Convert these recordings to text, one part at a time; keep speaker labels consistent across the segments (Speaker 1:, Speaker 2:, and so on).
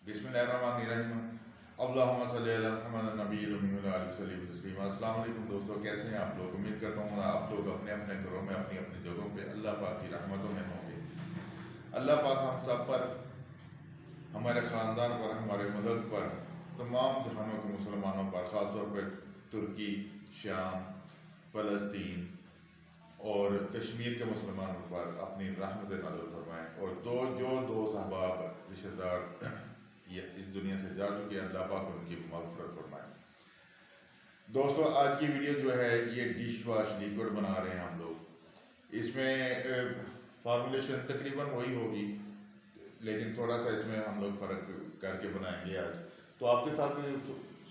Speaker 1: बिस्मिल्लाहिर्रहमानिर्रहीम। अल्लाहुम्मा सल्ली अला मुहम्मद नबील उम्मी व अला आलिहि वसल्लम तस्लीमा। अस्सलाम वालेकुम दोस्तों, कैसे हैं आप लोग? उम्मीद करता हूँ आप लोग अपने अपने घरों में अपनी अपनी जगहों पे अल्लाह पाक की रहमतों में होंगे। अल्लाह पाक हम सब पर, हमारे ख़ानदान पर, हमारे मुल्क पर, तमाम जहानों के मुसलमानों पर, ख़ासतौर पर तुर्की, शाम, फ़लस्तीन और कश्मीर के मुसलमानों पर अपनी रहमत नाज़िल फरमाएँ। और जो दोस्त अहबाब रिश्तेदार ये इस दुनिया से जा चुके हैं, अल्लाह पाक उनकी मग़फ़िरत फरमाएँ। दोस्तों, आज की वीडियो जो है ये डिश वॉश लिक्विड बना रहे हैं हम लोग। इसमें फार्मूलेशन तकरीबन वही होगी, लेकिन थोड़ा सा इसमें हम लोग फ़र्क करके बनाएंगे आज। तो आपके साथ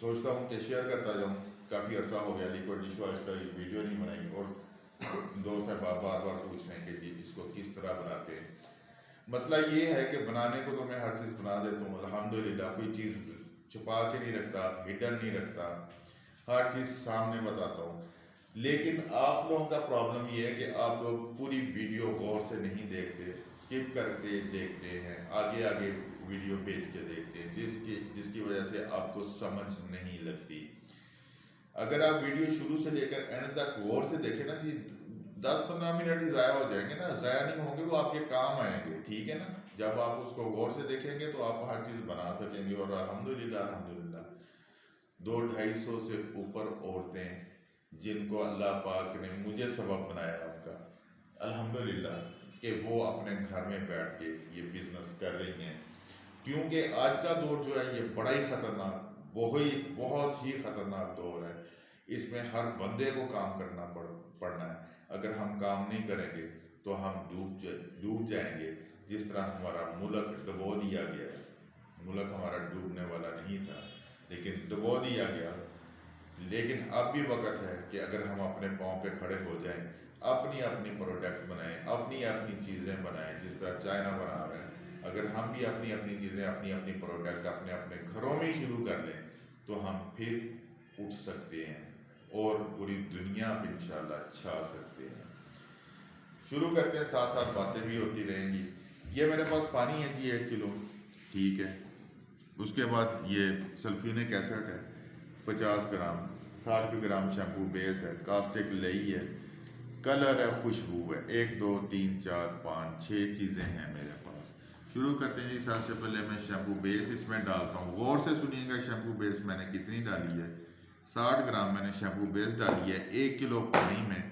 Speaker 1: सोचता हूँ कि शेयर करता जाऊँ। काफ़ी अर्सा हो गया लिक्विड डिश वॉश का वीडियो नहीं बनाई, और दोस्त है बार बार पूछ रहे हैं कि जी इसको किस तरह बनाते हैं। मसला ये है कि बनाने को तो मैं हर चीज़ बना देता हूँ अल्हम्दुलिल्लाह, कोई चीज़ छुपा के नहीं रखता, हिडन नहीं रखता, हर चीज़ सामने बताता हूँ। लेकिन आप लोगों का प्रॉब्लम ये है कि आप लोग पूरी वीडियो गौर से नहीं देखते, स्किप करके देखते हैं, आगे आगे वीडियो भेज के देखते हैं, जिसकी वजह से आपको समझ नहीं लगती। अगर आप वीडियो शुरू से लेकर एंड तक गौर से देखें ना जी, 10-15 मिनट ही ज़ाया हो जाएंगे ना, ज़ाया नहीं होंगे, वो आपके काम आएंगे, ठीक है ना। जब आप उसको गौर से देखेंगे तो आप हर चीज़ बना सकेंगे। और अल्हम्दुलिल्लाह अल्हम्दुलिल्लाह 200-250 से ऊपर औरतें जिनको अल्लाह पाक ने मुझे सबब बनाया उनका, अल्हम्दुलिल्लाह, कि वो अपने घर में बैठ के ये बिज़नेस कर रही हैं। क्योंकि आज का दौर जो है ये बड़ा ही ख़तरनाक, बहुत ही ख़तरनाक दौर है। इसमें हर बंदे को काम करना पड़ना है। अगर हम काम नहीं करेंगे तो हम डूब जाएंगे। जिस तरह हमारा मुल्क डुबो दिया गया है, मुल्क हमारा डूबने वाला नहीं था लेकिन डुबो दिया गया। लेकिन अब भी वक्त है कि अगर हम अपने पाँव पे खड़े हो जाएं, अपनी अपनी प्रोडक्ट बनाएं, अपनी अपनी चीज़ें बनाएं, जिस तरह चाइना बना रहे हैं। अगर हम भी अपनी अपनी चीज़ें, अपनी अपनी प्रोडक्ट अपने अपने घरों में ही शुरू कर लें तो हम फिर उठ सकते हैं और पूरी दुनिया पे इंशाल्लाह छा सकते हैं। शुरू करते हैं, साथ साथ बातें भी होती रहेंगी। ये मेरे पास पानी है जी 1 किलो, ठीक है। उसके बाद ये सल्फ्यूनिक एसिड है 50 ग्राम, 60 ग्राम शैम्पू बेस है, कास्टिक लई है, कलर है, खुशबू है। 1 2 3 4 5 6 चीज़ें हैं मेरे पास। शुरू करते हैं जी। सबसे पहले मैं शैम्पू बेस इसमें डालता हूँ। गौर से सुनिएगा शैम्पू बेस मैंने कितनी डाली है। 60 ग्राम मैंने शैम्पू बेस डाली है 1 किलो पानी में।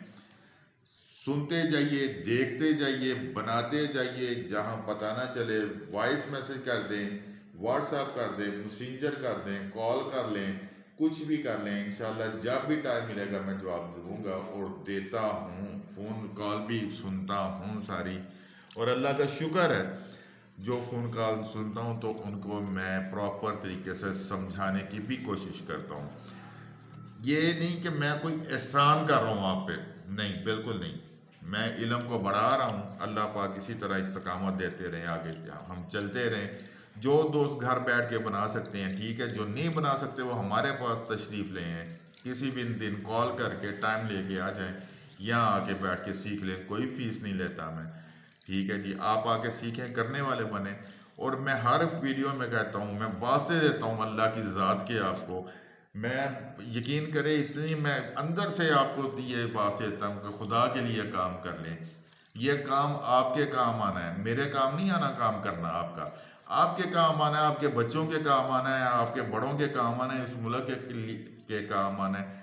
Speaker 1: सुनते जाइए, देखते जाइए, बनाते जाइए, जहाँ पता ना चले वॉइस मैसेज कर दें, व्हाट्सएप कर दें, मैसेंजर कर दें, कॉल कर लें, कुछ भी कर लें। इंशाल्लाह जब भी टाइम मिलेगा मैं जवाब दूँगा और देता हूँ। फ़ोन कॉल भी सुनता हूँ सारी, और अल्लाह का शुक्र है जो फ़ोन कॉल सुनता हूँ तो उनको मैं प्रॉपर तरीके से समझाने की भी कोशिश करता हूँ। ये नहीं कि मैं कोई एहसान कर रहा हूँ आप पे, नहीं, बिल्कुल नहीं। मैं इल्म को बढ़ा रहा हूँ। अल्लाह पाक इसी तरह इस्तकामत देते रहें, आगे हम चलते रहें। जो दोस्त घर बैठ के बना सकते हैं ठीक है, जो नहीं बना सकते वो हमारे पास तशरीफ़ ले हैं, किसी भी दिन कॉल करके टाइम लेके आ जाएं, यहाँ आके बैठ के सीख लें। कोई फ़ीस नहीं लेता मैं, ठीक है जी। आप आके सीखें, करने वाले बने। और मैं हर वीडियो में कहता हूँ, मैं वास्ते देता हूँ अल्लाह की ज़ात के आपको, मैं यकीन करें इतनी मैं अंदर से आपको ये बात देता हूँ कि खुदा के लिए काम कर लें। ये काम आपके काम आना है, मेरे काम नहीं आना काम करना आपका। आपके काम आना है, आपके बच्चों के काम आना है, आपके बड़ों के काम आना है, इस मुल्क के काम आना है।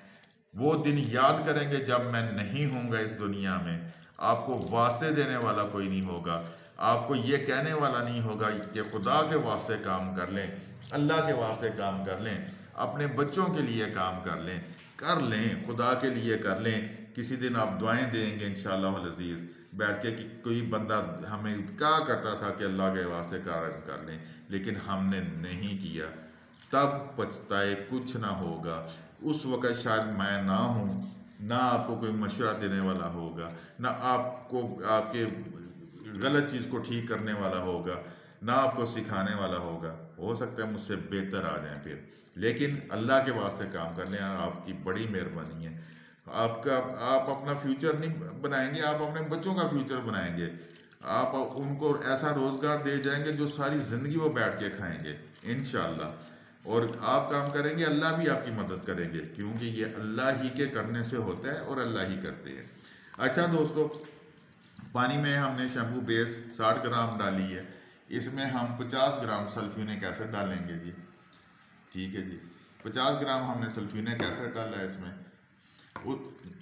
Speaker 1: वो दिन याद करेंगे जब मैं नहीं होऊंगा इस दुनिया में। आपको वास्ते देने वाला कोई नहीं होगा, आपको ये कहने वाला नहीं होगा कि खुदा के वास्ते काम कर लें, अल्लाह के वास्ते काम कर लें, अपने बच्चों के लिए काम कर लें, खुदा के लिए कर लें। किसी दिन आप दुआएं देंगे इंशाअल्लाह अज़ीज़ बैठ के कि कोई बंदा हमें कहा करता था कि अल्लाह के वास्ते काम कर लें, लेकिन हमने नहीं किया। तब पछताए कुछ ना होगा। उस वक़्त शायद मैं ना हूँ, ना आपको कोई मशवरा देने वाला होगा, ना आपको आपके गलत चीज़ को ठीक करने वाला होगा, ना आपको सिखाने वाला होगा। हो सकता है मुझसे बेहतर आ जाए फिर, लेकिन अल्लाह के वास्ते काम कर लें, आपकी बड़ी मेहरबानी है। आपका आप अपना फ्यूचर नहीं बनाएंगे, आप अपने बच्चों का फ्यूचर बनाएंगे। आप उनको ऐसा रोज़गार दे जाएंगे जो सारी ज़िंदगी वो बैठ के खाएंगे इंशाल्लाह। और आप काम करेंगे, अल्लाह भी आपकी मदद करेंगे, क्योंकि ये अल्लाह ही के करने से होता है और अल्लाह ही करते हैं। अच्छा दोस्तों, पानी में हमने शैम्पू बेस 60 ग्राम डाली है, इसमें हम 50 ग्राम सल्फ्यूनिक एसिड डालेंगे जी। ठीक है जी, 50 ग्राम हमने सल्फ्यूनिक एसिड डाला है इसमें।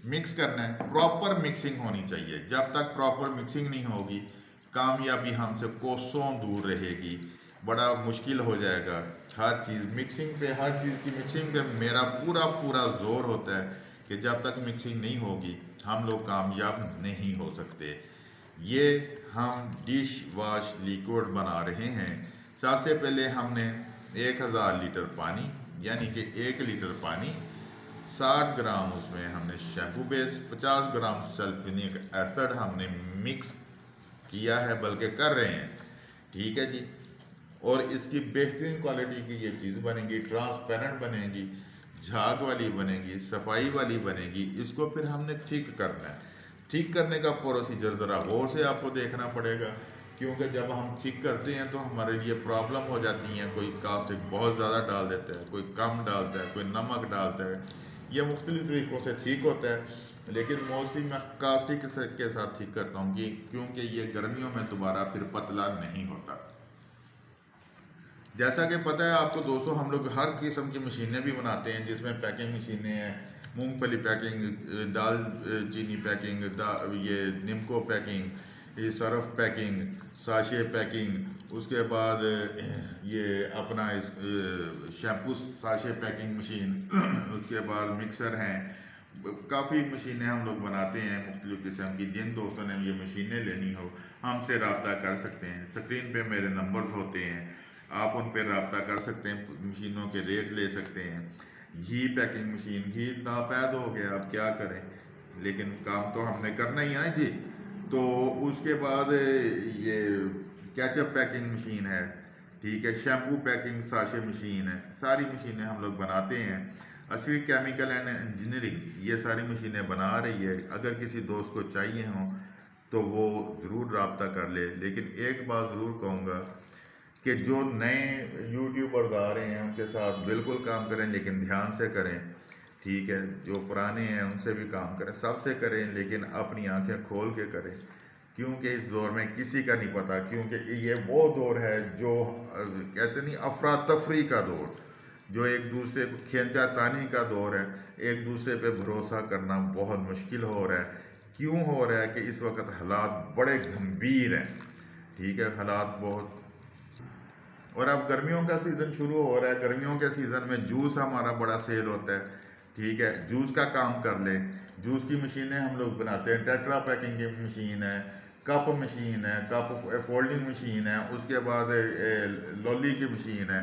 Speaker 1: मिक्स करना है, प्रॉपर मिक्सिंग होनी चाहिए। जब तक प्रॉपर मिक्सिंग नहीं होगी, कामयाबी हमसे कोसों दूर रहेगी, बड़ा मुश्किल हो जाएगा। हर चीज़ मिक्सिंग पे, हर चीज़ की मिक्सिंग पे मेरा पूरा पूरा जोर होता है कि जब तक मिक्सिंग नहीं होगी हम लोग कामयाब नहीं हो सकते। ये हम डिश वॉश लिक्विड बना रहे हैं। सबसे पहले हमने 1000 लीटर पानी, यानी कि 1 लीटर पानी, 60 ग्राम उसमें हमने शैम्पू बेस, 50 ग्राम सल्फ्यूनिक एसिड हमने मिक्स किया है, बल्कि कर रहे हैं। ठीक है जी। और इसकी बेहतरीन क्वालिटी की ये चीज़ बनेगी, ट्रांसपेरेंट बनेगी, झाग वाली बनेगी, सफाई वाली बनेगी। इसको फिर हमने थिक करना है। थिक करने का प्रोसीजर ज़रा गौर से आपको देखना पड़ेगा, क्योंकि जब हम थिक करते हैं तो हमारे लिए प्रॉब्लम हो जाती हैं। कोई कास्टिक बहुत ज़्यादा डाल देता है, कोई कम डालता है, कोई नमक डालता है। यह मुख्तलिफ तरीक़ों से ठीक होता है, लेकिन मोस्टली मैं कास्टिक के साथ ठीक करता हूँ क्योंकि ये गर्मियों में दोबारा फिर पतला नहीं होता। जैसा कि पता है आपको दोस्तों, हम लोग हर किस्म की मशीनें भी बनाते हैं, जिसमें पैकिंग मशीनें हैं, मूंगफली पैकिंग, दाल चीनी पैकिंग, ये निमको पैकिंग, ये सरफ पैकिंग, साशे पैकिंग, उसके बाद ये अपना इस शैम्पू साशे पैकिंग मशीन उसके बाद मिक्सर हैं। काफ़ी मशीनें हम लोग बनाते हैं मुख्तलिफ़ किस्म की। जिन दोस्तों ने ये मशीनें लेनी हो हमसे रब्ता कर सकते हैं। स्क्रीन पे मेरे नंबर्स होते हैं, आप उन पर रब्ता कर सकते हैं, मशीनों के रेट ले सकते हैं। घी पैकिंग मशीन, घी नापैद हो गया, अब क्या करें, लेकिन काम तो हमने करना ही है ना जी। तो उसके बाद ये केचप पैकिंग मशीन है। ठीक है, शैम्पू पैकिंग साशे मशीन है। सारी मशीनें हम लोग बनाते हैं। असली केमिकल एंड इंजीनियरिंग ये सारी मशीनें बना रही है। अगर किसी दोस्त को चाहिए हो तो वो ज़रूर रब्ता कर ले। लेकिन एक बात ज़रूर कहूँगा कि जो नए यूट्यूबर्स आ रहे हैं उनके साथ बिल्कुल काम करें, लेकिन ध्यान से करें। ठीक है, जो पुराने हैं उनसे भी काम करें, सबसे करें, लेकिन अपनी आंखें खोल के करें, क्योंकि इस दौर में किसी का नहीं पता। क्योंकि ये वो दौर है जो कहते नहीं, अफरा तफरी का दौर, जो एक दूसरे को खींचा तानी का दौर है। एक दूसरे पे भरोसा करना बहुत मुश्किल हो रहा है। क्यों हो रहा है कि इस वक्त हालात बड़े गंभीर हैं। ठीक है, हालात बहुत। और अब गर्मियों का सीज़न शुरू हो रहा है। गर्मियों के सीज़न में जूस हमारा बड़ा सेल होता है। ठीक है, जूस का काम कर ले। जूस की मशीनें हम लोग बनाते हैं। टेट्रा पैकिंग की मशीन है, कप मशीन है, कप फोल्डिंग मशीन है, उसके बाद लॉली की मशीन है,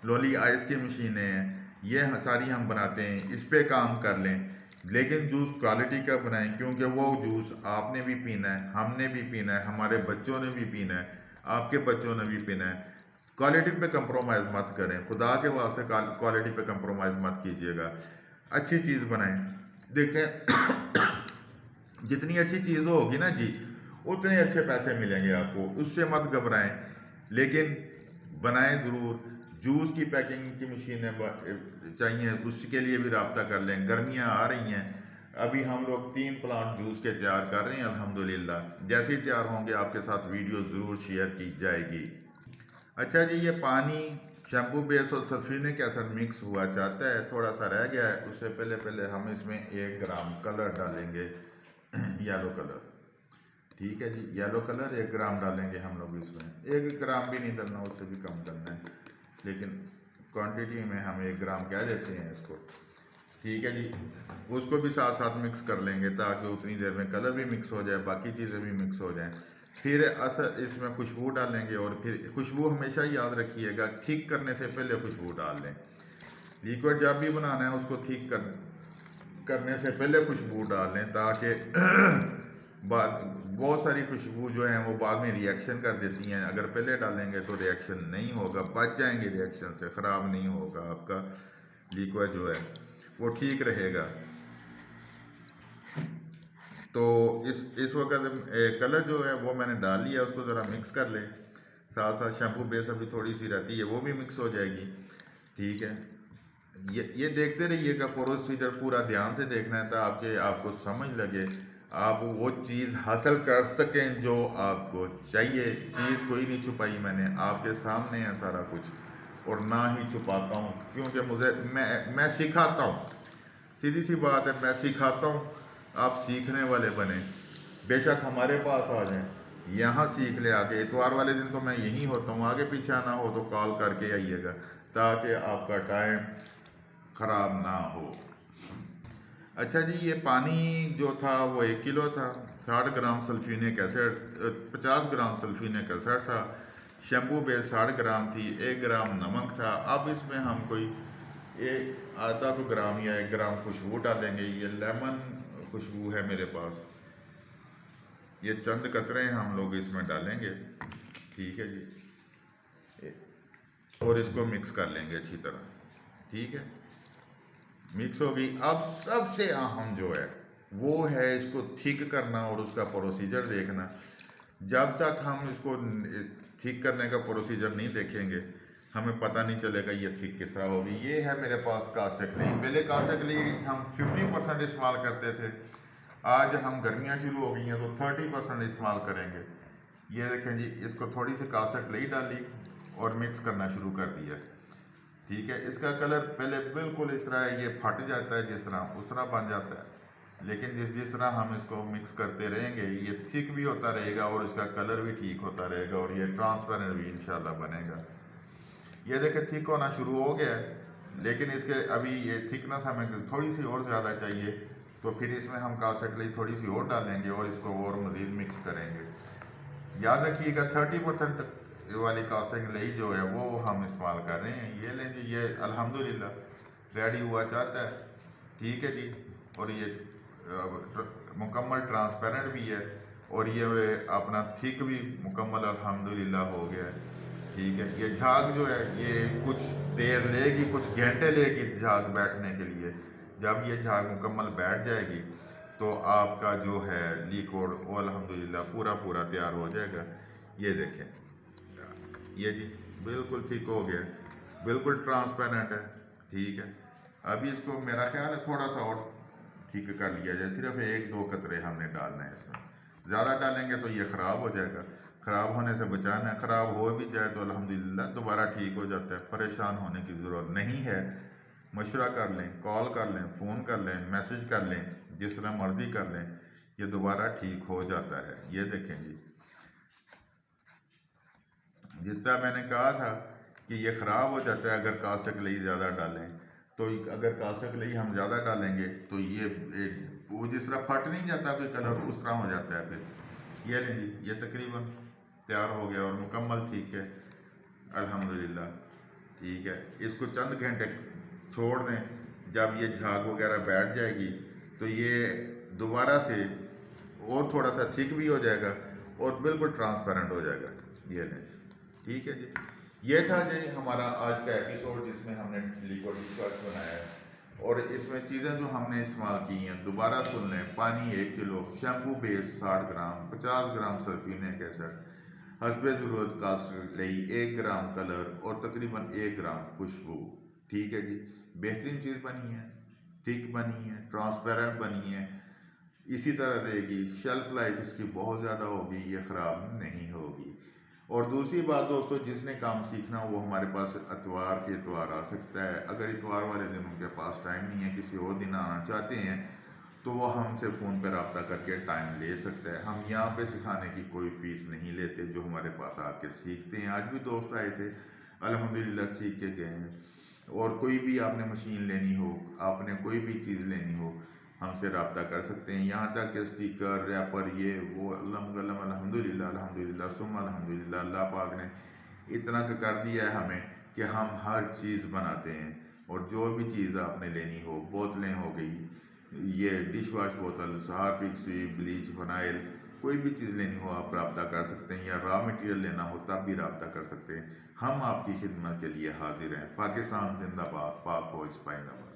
Speaker 1: लॉली आइस की मशीनें हैं। ये सारी हम बनाते हैं, इस पे काम कर लें। लेकिन जूस क्वालिटी का बनाएं, क्योंकि वो जूस आपने भी पीना है, हमने भी पीना है, हमारे बच्चों ने भी पीना है, आपके बच्चों ने भी पीना है। क्वालिटी पे कंप्रोमाइज़ मत करें, खुदा के वास्ते क्वालिटी पे कंप्रोमाइज़ मत कीजिएगा। अच्छी चीज़ बनाएं। देखें जितनी अच्छी चीज़ होगी ना जी, उतने अच्छे पैसे मिलेंगे आपको, उससे मत घबराएं। लेकिन बनाएं ज़रूर। जूस की पैकिंग की मशीनें चाहिए, उसके लिए भी रब्ता कर लें। गर्मियाँ आ रही हैं, अभी हम लोग 3 प्लांट जूस के तैयार कर रहे हैं अल्हम्दुलिल्लाह। जैसे ही तैयार होंगे आपके साथ वीडियो ज़रूर शेयर की जाएगी। अच्छा जी, ये पानी शैम्पू बेस और सल्फ्यूरिक एसिड मिक्स हुआ चाहता है, थोड़ा सा रह गया है। उससे पहले पहले हम इसमें 1 ग्राम कलर डालेंगे, येलो कलर। ठीक है जी, येलो कलर 1 ग्राम डालेंगे हम लोग इसमें। 1 ग्राम भी नहीं डालना, उससे भी कम करना है, लेकिन क्वांटिटी में हम 1 ग्राम कह देते हैं इसको। ठीक है जी, उसको भी साथ साथ मिक्स कर लेंगे ताकि उतनी देर में कलर भी मिक्स हो जाए, बाकी चीज़ें भी मिक्स हो जाएं। फिर असर इसमें खुशबू डालेंगे, और फिर खुशबू हमेशा याद रखिएगा, ठीक करने से पहले खुशबू डाल लें। लिक्विड जब भी बनाना है उसको ठीक करने से पहले खुशबू डाल लें, ताकि बाद बहुत सारी खुशबू जो हैं वो बाद में रिएक्शन कर देती हैं। अगर पहले डालेंगे तो रिएक्शन नहीं होगा, बच जाएंगे रिएक्शन से, ख़राब नहीं होगा आपका लिक्विड जो है, वो ठीक रहेगा। तो इस वक्त कलर जो है वो मैंने डाल लिया, उसको ज़रा मिक्स कर लें। साथ साथ शैम्पू बेस अभी थोड़ी सी रहती है, वो भी मिक्स हो जाएगी। ठीक है, ये देखते रहिएगा, प्रोसीजर पूरा ध्यान से देखना है, ताकि आपको समझ लगे, आप वो चीज़ हासिल कर सकें जो आपको चाहिए। चीज़ कोई नहीं छुपाई मैंने, आपके सामने है सारा कुछ, और ना ही छुपाता हूँ, क्योंकि मैं सिखाता हूँ। सीधी सी बात है, मैं सिखाता हूँ, आप सीखने वाले बने। बेशक हमारे पास आ जाएं, यहाँ सीख ले आके। इतवार वाले दिन तो मैं यहीं होता हूँ, आगे पीछे आना हो तो कॉल करके आइएगा, ताकि आपका टाइम ख़राब ना हो। अच्छा जी, ये पानी जो था वो 1 किलो था। 60 ग्राम सल्फ्यूनिक एसिड, 50 ग्राम सल्फ्यूनिक एसिड था। शैम्पू बेस 60 ग्राम थी। 1 ग्राम नमक था। अब इसमें हम कोई एक आधा को ग्राम या 1 ग्राम खुशबू डालेंगे। ये लेमन खुशबू है मेरे पास, ये चंद कतरे हम लोग इसमें डालेंगे। ठीक है जी, और इसको मिक्स कर लेंगे अच्छी तरह। ठीक है, मिक्स हो गई। अब सबसे अहम जो है वो है इसको थिक करना और उसका प्रोसीजर देखना। जब तक हम इसको थिक करने का प्रोसीजर नहीं देखेंगे, हमें पता नहीं चलेगा ये थिक किस तरह होगी। ये है मेरे पास कास्टिक क्ले। पहले कास्टिक क्ले हम 50% इस्तेमाल करते थे, आज हम गर्मियाँ शुरू हो गई हैं तो 30% इस्तेमाल करेंगे। ये देखें जी, इसको थोड़ी सी कास्टिक क्ले डाली और मिक्स करना शुरू कर दिया। ठीक है, इसका कलर पहले बिल्कुल इस तरह ये फट जाता है, जिस तरह उस तरह बन जाता है, लेकिन जिस जिस तरह हम इसको मिक्स करते रहेंगे ये थिक भी होता रहेगा और इसका कलर भी ठीक होता रहेगा और ये ट्रांसपेरेंट भी इंशाल्लाह बनेगा। ये देखें थिक होना शुरू हो गया है, लेकिन इसके अभी ये थिकनेस हमें थोड़ी सी और ज़्यादा चाहिए, तो फिर इसमें हम कास्टिक क्ले थोड़ी सी और डालेंगे और इसको और मज़ीद मिक्स करेंगे। याद रखिएगा 30% वाली कास्टिंग लई जो है वो हम इस्तेमाल कर रहे हैं। ये लें जी, ये अल्हम्दुलिल्लाह रेडी हुआ चाहता है। ठीक है जी, और ये मुकम्मल ट्रांसपेरेंट भी है और ये अपना थिक भी मुकम्मल अल्हम्दुलिल्लाह हो गया है। ठीक है, ये झाग जो है ये कुछ देर लेगी, कुछ घंटे लेगी झाग बैठने के लिए। जब ये झाग मुकम्मल बैठ जाएगी तो आपका जो है लिक्विड वो अल्हम्दुलिल्लाह पूरा पूरा तैयार हो जाएगा। ये देखें, ये जी बिल्कुल थिक हो गया, बिल्कुल ट्रांसपेरेंट है। ठीक है, अभी इसको मेरा ख्याल है थोड़ा सा और ठीक कर लिया जाए। सिर्फ 1-2 कतरे हमने डालना है इसमें, ज़्यादा डालेंगे तो ये ख़राब हो जाएगा। ख़राब होने से बचाना है, ख़राब हो भी जाए तो अल्हम्दुलिल्लाह दोबारा ठीक हो जाता है। परेशान होने की ज़रूरत नहीं है। मशवरा कर लें, कॉल कर लें, फ़ोन कर लें, मैसेज कर लें, जिस तरह मर्ज़ी कर लें, ये दोबारा ठीक हो जाता है। ये देखें जी, जिस तरह मैंने कहा था कि ये ख़राब हो जाता है अगर कास्टिक क्ले ज़्यादा डालें, तो अगर कास्टिक क्ले हम ज़्यादा डालेंगे तो ये वो जिस तरह फट नहीं जाता कोई कलर, उस तरह हो जाता है। फिर ये लें जी, ये तकरीबन तैयार हो गया और मुकम्मल ठीक है अल्हम्दुलिल्लाह। ठीक है, इसको चंद घंटे छोड़ दें, जब ये झाग वगैरह बैठ जाएगी तो ये दोबारा से और थोड़ा सा थिक भी हो जाएगा और बिल्कुल ट्रांसपेरेंट हो जाएगा। ये लें जी, ठीक है जी, ये था जी हमारा आज का एपिसोड जिसमें हमने लिक्विड डिशवॉश बनाया है। और इसमें चीज़ें जो हमने इस्तेमाल की हैं दोबारा सुन लें। पानी 1 किलो, शैम्पू बेस 60 ग्राम, 50 ग्राम सल्फ्यूनिक एसिड, हस्बे ज़रूरत कास्टिक क्ले, 1 ग्राम कलर और तकरीबन 1 ग्राम खुशबू। ठीक है जी, बेहतरीन चीज़ बनी है, थिक बनी है, ट्रांसपेरेंट बनी है, इसी तरह रहेगी। शेल्फ लाइफ इसकी बहुत ज़्यादा होगी, ये ख़राब नहीं होगी। और दूसरी बात दोस्तों, जिसने काम सीखना हो वो हमारे पास इतवार के इतवार आ सकता है। अगर इतवार वाले दिन उनके पास टाइम नहीं है, किसी और दिन आना चाहते हैं, तो वो हमसे फ़ोन पर रब्ता करके टाइम ले सकता है। हम यहाँ पे सिखाने की कोई फ़ीस नहीं लेते, जो हमारे पास आके सीखते हैं। आज भी दोस्त आए थे, अल्हम्दुलिल्लाह सीख के गए हैं। और कोई भी आपने मशीन लेनी हो, आपने कोई भी चीज़ लेनी हो, हमसे रब्ता कर सकते हैं। यहाँ तक कि स्टिकर, रैपर, ये वो अल्लम गलम अल्हम्दुलिल्लाह अल्हम्दुलिल्लाह सुम्मा अल्हम्दुलिल्लाह, अल्लाह पाक ने इतना कर दिया है हमें कि हम हर चीज़ बनाते हैं। और जो भी चीज़ आपने लेनी हो, बोतलें हो गई, ये डिश वाश बोतल, हार्पिक, स्वीप, ब्लीच, फिनाइल, कोई भी चीज़ लेनी हो आप रब्ता कर सकते हैं, या रॉ मटेरियल लेना हो तब भी रब्ता कर सकते हैं। हम आपकी खिदमत के लिए हाजिर हैं। पाकिस्तान जिंदाबाद, पाक फौज पाइंदाबाद।